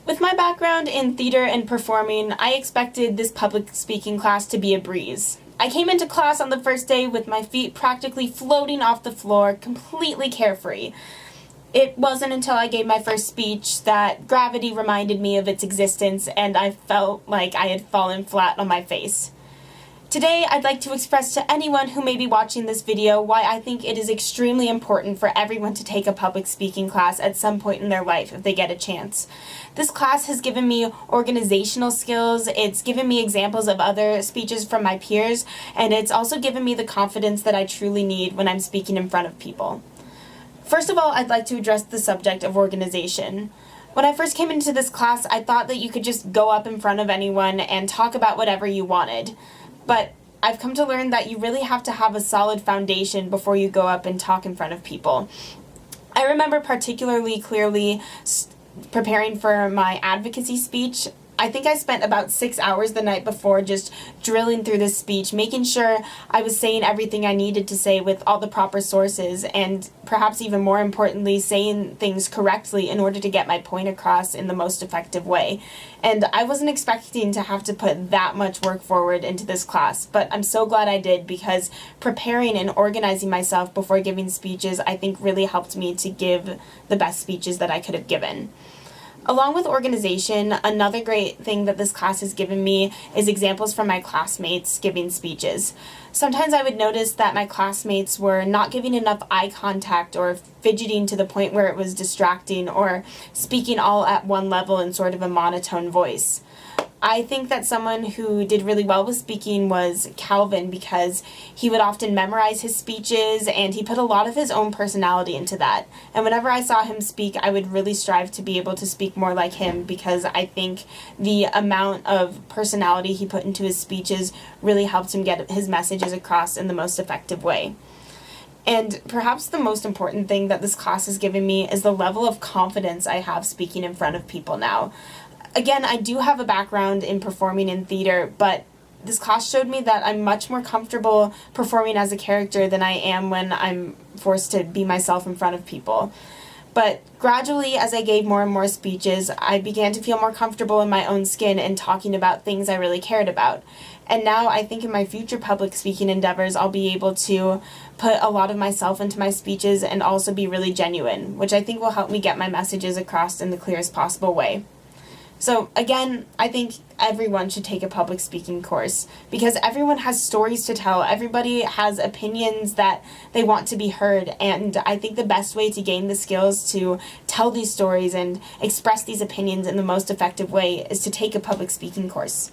With my background in theater and performing, I expected this public speaking class to be a breeze. I came into class on the first day with my feet practically floating off the floor, completely carefree. It wasn't until I gave my first speech that gravity reminded me of its existence and I felt like I had fallen flat on my face. Today, I'd like to express to anyone who may be watching this video why I think it is extremely important for everyone to take a public speaking class at some point in their life if they get a chance. This class has given me organizational skills, it's given me examples of other speeches from my peers, and it's also given me the confidence that I truly need when I'm speaking in front of people. First of all, I'd like to address the subject of organization. When I first came into this class, I thought that you could just go up in front of anyone and talk about whatever you wanted. But I've come to learn that you really have to have a solid foundation before you go up and talk in front of people. I remember particularly clearly preparing for my advocacy speech. I think I spent about 6 hours the night before just drilling through this speech, making sure I was saying everything I needed to say with all the proper sources, and perhaps even more importantly, saying things correctly in order to get my point across in the most effective way. And I wasn't expecting to have to put that much work forward into this class, but I'm so glad I did, because preparing and organizing myself before giving speeches I think really helped me to give the best speeches that I could have given. Along with organization, another great thing that this class has given me is examples from my classmates giving speeches. Sometimes I would notice that my classmates were not giving enough eye contact or fidgeting to the point where it was distracting or speaking all at one level in sort of a monotone voice. I think that someone who did really well with speaking was Calvin, because he would often memorize his speeches and he put a lot of his own personality into that. And whenever I saw him speak, I would really strive to be able to speak more like him, because I think the amount of personality he put into his speeches really helped him get his messages across in the most effective way. And perhaps the most important thing that this class has given me is the level of confidence I have speaking in front of people now. Again, I do have a background in performing in theater, but this class showed me that I'm much more comfortable performing as a character than I am when I'm forced to be myself in front of people. But gradually, as I gave more and more speeches, I began to feel more comfortable in my own skin and talking about things I really cared about. And now I think in my future public speaking endeavors, I'll be able to put a lot of myself into my speeches and also be really genuine, which I think will help me get my messages across in the clearest possible way. So again, I think everyone should take a public speaking course, because everyone has stories to tell. Everybody has opinions that they want to be heard, and I think the best way to gain the skills to tell these stories and express these opinions in the most effective way is to take a public speaking course.